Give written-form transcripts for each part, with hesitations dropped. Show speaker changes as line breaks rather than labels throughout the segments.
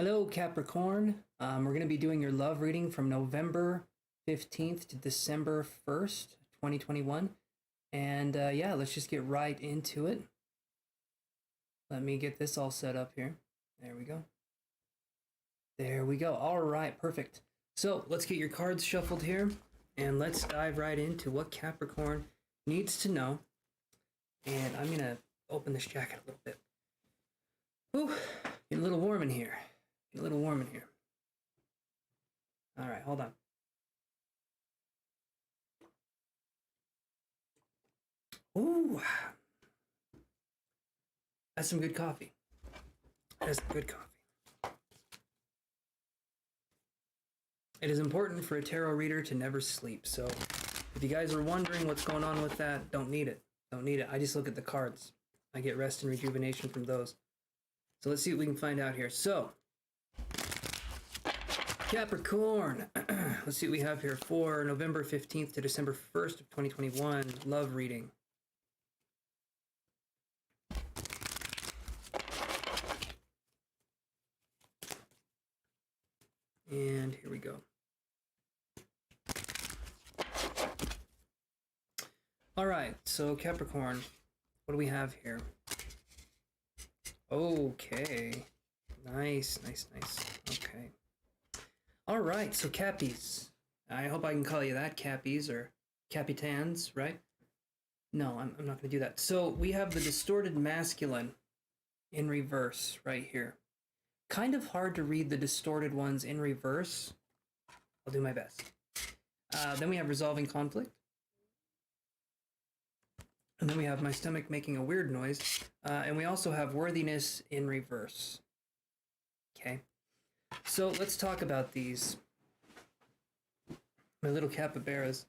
Hello, Capricorn. We're going to be doing your love reading from November 15th to December 1st, 2021. And yeah, let's just get right into it. Let me get this all set up here. There we go. There we go. All right, perfect. So let's get your cards shuffled here and let's dive right into what Capricorn needs to know. And I'm going to open this jacket a little bit. Ooh, getting a little warm in here. A little warm in here. All right, hold on. Ooh, that's some good coffee. That's some good coffee. It is important for a tarot reader to never sleep. So if you guys are wondering what's going on with that, don't need it. Don't need it. I just look at the cards. I get rest and rejuvenation from those. So let's see what we can find out here. So Capricorn, let's see what we have here for November 15th to December 1st of 2021, love reading. And here we go. All right, so Capricorn, what do we have here? Okay, nice. Okay. All right, so Cappies. I hope I can call you that, Cappies, or Capitans, right? No, I'm not going to do that. So we have the distorted masculine in reverse right here. Kind of hard to read the distorted ones in reverse. I'll do my best. Then we have resolving conflict. And then we have my stomach making a weird noise. And we also have worthiness in reverse. Okay. So let's talk about these. My little capybaras.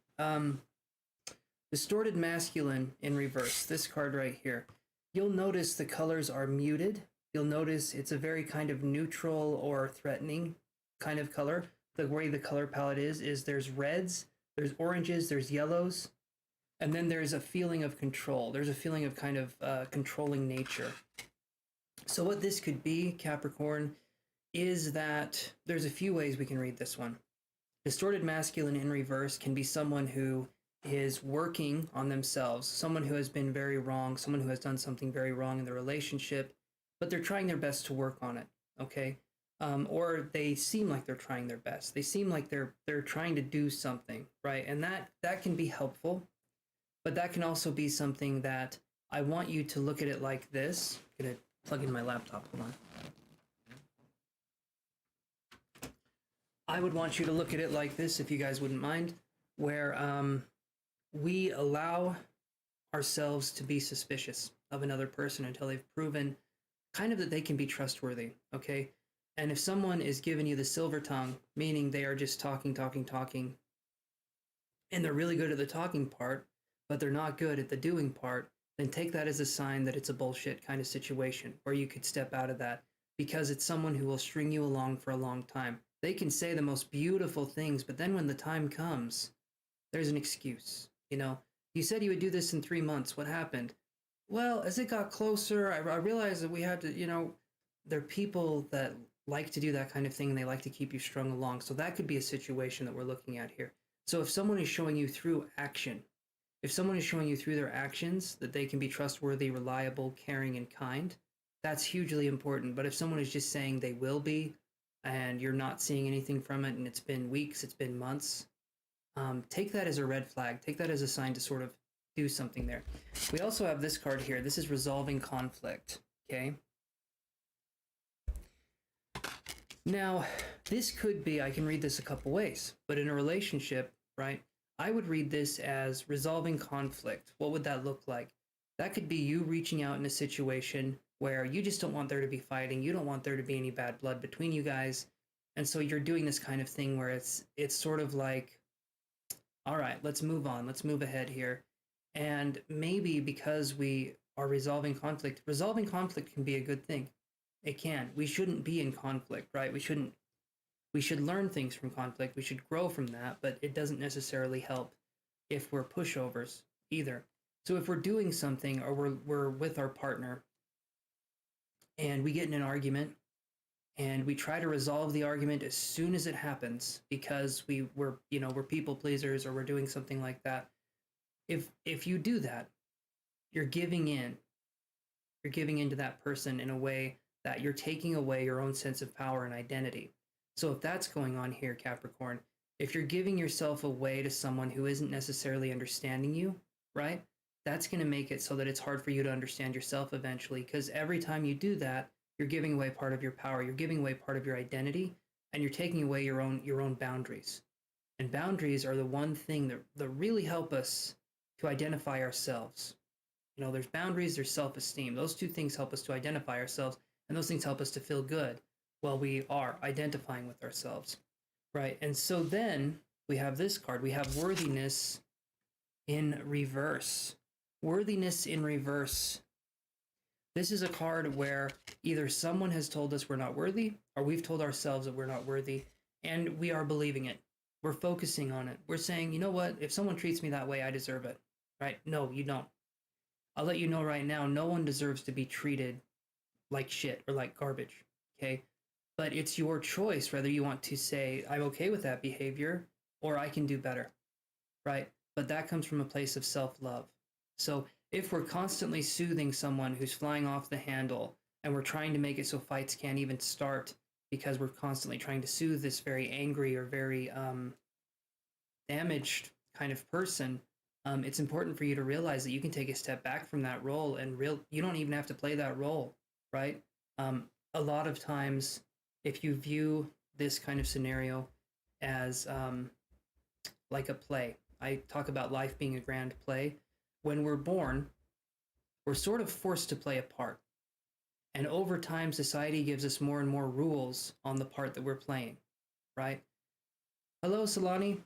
Distorted masculine in reverse. This card right here. You'll notice the colors are muted. You'll notice it's a very kind of neutral or threatening kind of color. The way the color palette is there's reds, there's oranges, there's yellows, and then there's a feeling of control. There's a feeling of kind of controlling nature. So what this could be, Capricorn, is that there's a few ways we can read this one. Distorted masculine in reverse can be someone who is working on themselves, someone who has been very wrong, someone who has done something very wrong in the relationship, but they're trying their best to work on it, okay? Or they seem like they're trying their best. They seem like they're trying to do something, right? And that can be helpful, but that can also be something that I want you to look at it like this. I'm gonna plug in my laptop, hold on. I would want you to look at it like this, if you guys wouldn't mind, where we allow ourselves to be suspicious of another person until they've proven kind of that they can be trustworthy, okay? And if someone is giving you the silver tongue, meaning they are just talking, and they're really good at the talking part, but they're not good at the doing part, then take that as a sign that it's a bullshit kind of situation, where you could step out of that, because it's someone who will string you along for a long time. They can say the most beautiful things, but then when the time comes, there's an excuse. You know, you said you would do this in 3 months. What happened? Well, as it got closer, I realized that we had to, you know, there are people that like to do that kind of thing, and they like to keep you strung along. So that could be a situation that we're looking at here. So if someone is showing you through action, if someone is showing you through their actions that they can be trustworthy, reliable, caring, and kind, that's hugely important. But if someone is just saying they will be, and you're not seeing anything from it, and it's been weeks, it's been months, take that as a red flag. Take that as a sign to sort of do something there. We also have this card here. This is resolving conflict, okay? Now, this could be, I can read this a couple ways, but in a relationship, right, I would read this as resolving conflict. What would that look like? That could be you reaching out in a situation where you just don't want there to be fighting. You don't want there to be any bad blood between you guys. And so you're doing this kind of thing where it's sort of like, all right, let's move on. Let's move ahead here. And maybe because we are resolving conflict can be a good thing. It can. We shouldn't be in conflict, right? We should learn things from conflict. We should grow from that, but it doesn't necessarily help if we're pushovers either. So if we're doing something, or we're with our partner and we get in an argument,
and we try to resolve the argument as soon as it happens because we're people pleasers or we're doing something like that. If you do that, you're giving in. You're giving in to that person in a way that you're taking away your own sense of power and identity. So if that's going on here, Capricorn, if you're giving yourself away to someone who isn't necessarily understanding you, right? That's going to make it so that it's hard for you to understand yourself eventually, because every time you do that, you're giving away part of your power, you're giving away part of your identity, and you're taking away your own boundaries. And boundaries are the one thing that really help us to identify ourselves. There's boundaries, there's self-esteem. Those two things help us to identify ourselves, and those things help us to feel good while we are identifying with ourselves, right? And so then we have this card. We have worthiness in reverse. Worthiness in reverse. This is a card where either someone has told us we're not worthy, or we've told ourselves that we're not worthy, and we are believing it. We're focusing on it. We're saying, you know what? If someone treats me that way, I deserve it, right? No, you don't. I'll let you know right now, no one deserves to be treated like shit or like garbage, okay? But it's your choice whether you want to say, I'm okay with that behavior, or I can do better, right? But that comes from a place of self-love. So if we're constantly soothing someone who's flying off the handle, and we're trying to make it so fights can't even start because we're constantly trying to soothe this very angry or very damaged kind of person, it's important for you to realize that you can take a step back from that role and you don't even have to play that role, right? A lot of times, if you view this kind of scenario as like a play, I talk about life being a grand play. When we're born, we're sort of forced to play a part. And over time, society gives us more and more rules on the part that we're playing, right? Hello, Solani.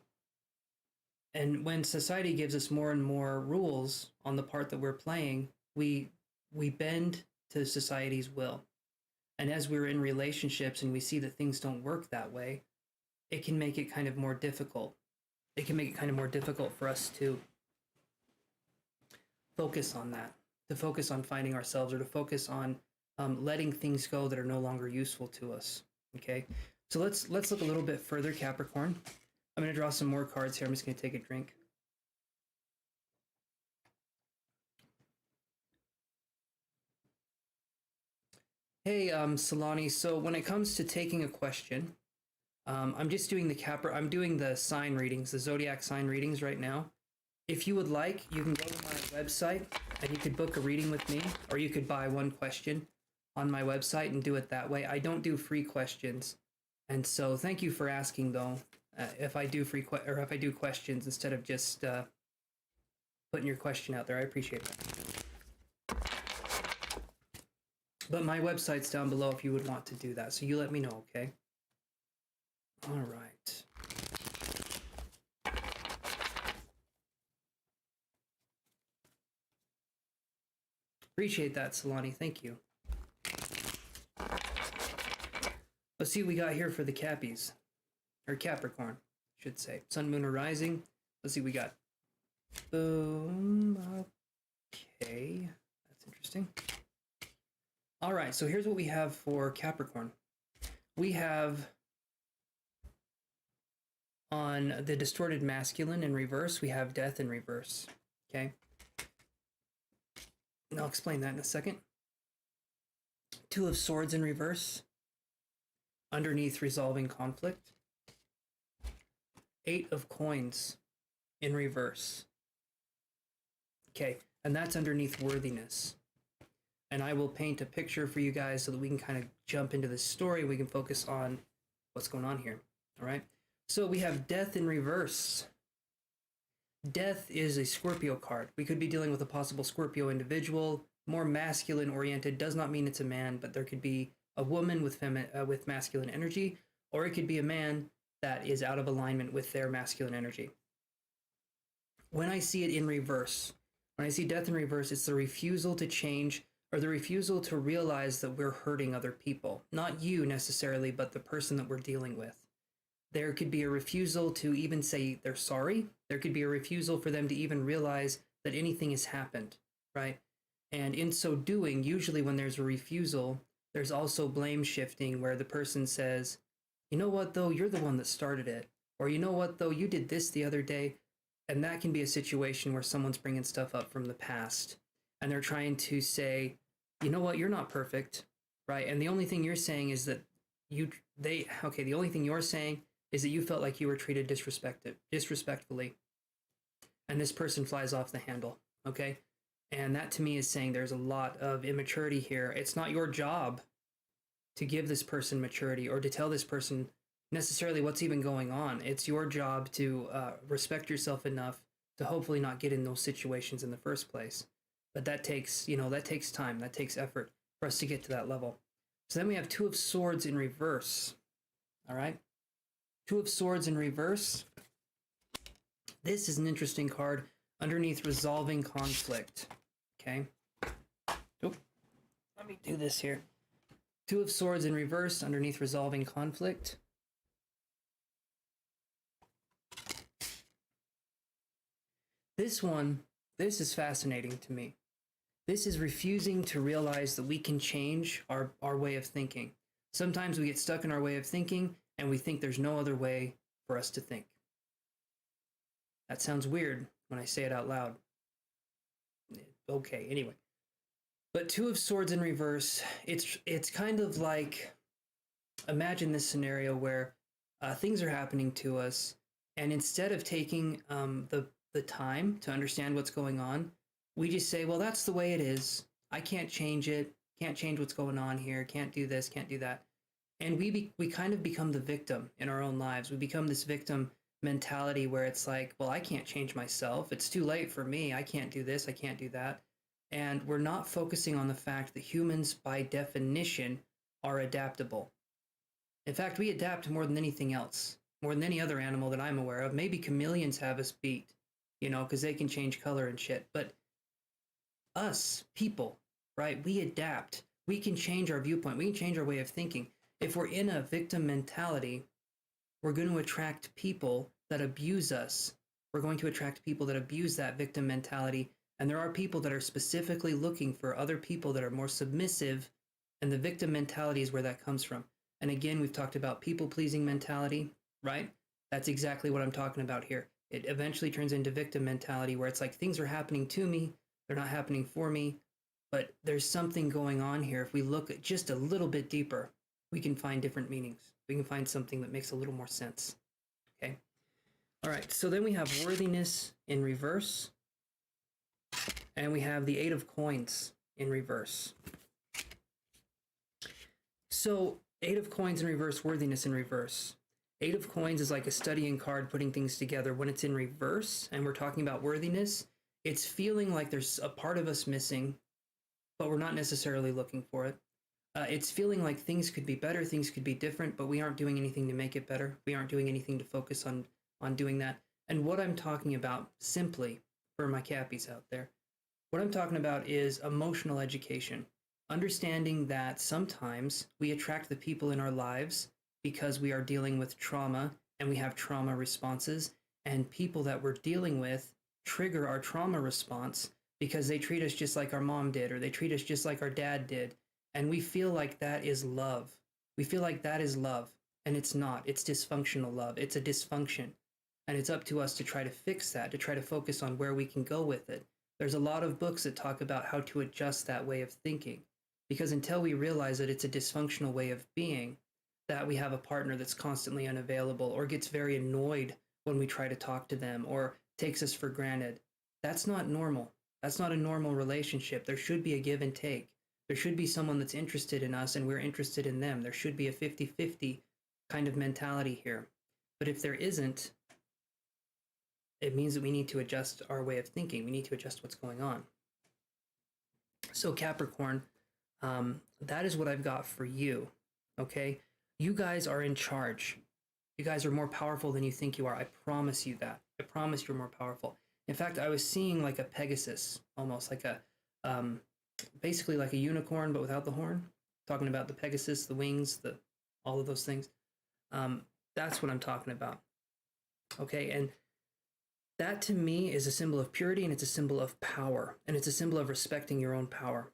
And when society gives us more and more rules on the part that we're playing, we bend to society's will. And as we're in relationships and we see that things don't work that way, it can make it kind of more difficult. It can make it kind of more difficult for us to focus on that, to focus on finding ourselves, or to focus on letting things go that are no longer useful to us. Okay, so let's look a little bit further, Capricorn. I'm going to draw some more cards here. I'm just going to take a drink. Hey, Solani. So when it comes to taking a question, I'm just doing I'm doing the sign readings, the zodiac sign readings right now. If you would like, you can go to my website and you could book a reading with me, or you could buy one question on my website and do it that way. I don't do free questions, and so thank you for asking though. If I do if I do questions instead of just putting your question out there, I appreciate that. But my website's down below if you would want to do that. So you let me know, okay? All right. Appreciate that, Solani. Thank you. Let's see what we got here for the Cappies. Or Capricorn, I should say. Sun, Moon, or Rising. Let's see what we got. Boom. Okay. That's interesting. All right, so here's what we have for Capricorn. We have on the distorted masculine in reverse, we have death in reverse. Okay. And I'll explain that in a second. Two of Swords in reverse. Underneath, resolving conflict. Eight of Coins in reverse. Okay, and that's underneath worthiness. And I will paint a picture for you guys so that we can kind of jump into this story. We can focus on what's going on here. All right. So we have death in reverse. Death is a Scorpio card. We could be dealing with a possible Scorpio individual, more masculine oriented. Does not mean it's a man, but there could be a woman with masculine energy, or it could be a man that is out of alignment with their masculine energy. When I see it in reverse, when I see death in reverse, it's the refusal to change, or the refusal to realize that we're hurting other people. Not you necessarily, but the person that we're dealing with. There could be a refusal to even say they're sorry. There could be a refusal for them to even realize that anything has happened, right? And in so doing, usually when there's a refusal, There's also blame shifting where the person says, you know what, though, you're the one that started it. Or you know what, though, you did this the other day. And that can be a situation where someone's bringing stuff up from the past. And they're trying to say, you know what, you're not perfect, right? And the only thing you're saying is that the only thing you're saying is that you felt like you were treated disrespectfully. And this person flies off the handle, okay? And that to me is saying there's a lot of immaturity here. It's not your job to give this person maturity or to tell this person necessarily what's even going on. It's your job to respect yourself enough to hopefully not get in those situations in the first place. But that takes time, that takes effort for us to get to that level. So then we have Two of Swords in reverse. All right? Two of Swords in reverse. This is an interesting card underneath resolving conflict. Okay? Oh, let me do this here. Two of Swords in reverse underneath resolving conflict. This is fascinating to me. This is refusing to realize that we can change our way of thinking. Sometimes we get stuck in our way of thinking and we think there's no other way for us to think. That sounds weird when I say it out loud. Okay, anyway. But Two of Swords in reverse, it's kind of like, imagine this scenario where things are happening to us, and instead of taking the time to understand what's going on, we just say, well, that's the way it is. I can't change it. Can't change what's going on here. Can't do this. Can't do that. And we kind of become the victim in our own lives. We become this victim mentality where it's like, well, I can't change myself. It's too late for me. I can't do this. I can't do that. And we're not focusing on the fact that humans, by definition, are adaptable. In fact, we adapt more than anything else, more than any other animal that I'm aware of. Maybe chameleons have us beat, because they can change color and shit. But us, people, right, we adapt. We can change our viewpoint. We can change our way of thinking. If we're in a victim mentality, we're going to attract people that abuse us. We're going to attract people that abuse that victim mentality. And there are people that are specifically looking for other people that are more submissive, and the victim mentality is where that comes from. And again, we've talked about people-pleasing mentality, right? That's exactly what I'm talking about here. It eventually turns into victim mentality where it's like things are happening to me, they're not happening for me, but there's something going on here. If we look at just a little bit deeper, we can find different meanings. We can find something that makes a little more sense. Okay? All right, so then we have worthiness in reverse. And we have the Eight of Coins in reverse. So, Eight of Coins in reverse, worthiness in reverse. Eight of Coins is like a studying card putting things together. When it's in reverse and we're talking about worthiness, it's feeling like there's a part of us missing, but we're not necessarily looking for it. It's feeling like things could be better, things could be different, but we aren't doing anything to make it better. We aren't doing anything to focus on doing that. And what I'm talking about, simply, for my Cappies out there, what I'm talking about is emotional education. Understanding that sometimes we attract the people in our lives because we are dealing with trauma and we have trauma responses, and people that we're dealing with trigger our trauma response because they treat us just like our mom did, or they treat us just like our dad did. And we feel like that is love. We feel like that is love. And it's not. It's dysfunctional love. It's a dysfunction. And it's up to us to try to fix that, to try to focus on where we can go with it. There's a lot of books that talk about how to adjust that way of thinking. Because until we realize that it's a dysfunctional way of being, that we have a partner that's constantly unavailable or gets very annoyed when we try to talk to them or takes us for granted, that's not normal. That's not a normal relationship. There should be a give and take. There should be someone that's interested in us and we're interested in them. There should be a 50-50 kind of mentality here. But if there isn't, it means that we need to adjust our way of thinking. We need to adjust what's going on. So Capricorn, that is what I've got for you, okay? You guys are in charge. You guys are more powerful than you think you are. I promise you that. I promise you're more powerful. In fact, I was seeing like a Pegasus, almost like a, basically like a unicorn, but without the horn. Talking about the Pegasus, the wings, all of those things. That's what I'm talking about. Okay, and that to me is a symbol of purity, and it's a symbol of power, and it's a symbol of respecting your own power.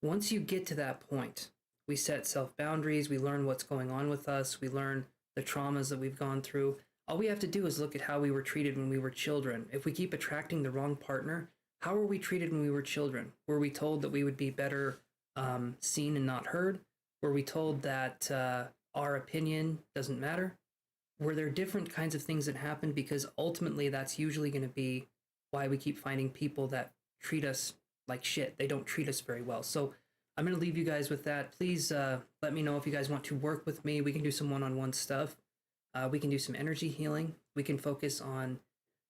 Once you get to that point,
we set self boundaries, we learn what's going on with us, we learn the traumas that we've gone through. All we have to do is look at how we were treated when we were children. If we keep attracting the wrong partner, how were we treated when we were children? Were we told that we would be better seen and not heard? Were we told that our opinion doesn't matter? Were there different kinds of things that happened? Because ultimately, that's usually going to be why we keep finding people that treat us like shit. They don't treat us very well. So I'm going to leave you guys with that. Please let me know if you guys want to work with me. We can do some one-on-one stuff. We can do some energy healing. We can focus on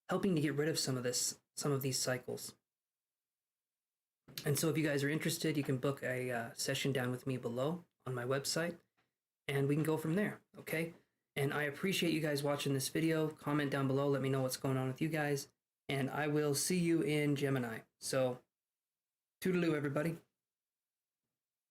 helping to get rid of some of these cycles. And so if you guys are interested, you can book a session down with me below on my website, and we can go from there, okay? And I appreciate you guys watching this video. Comment down below, let me know what's going on with you guys, and I will see you in Gemini. So, toodaloo, everybody.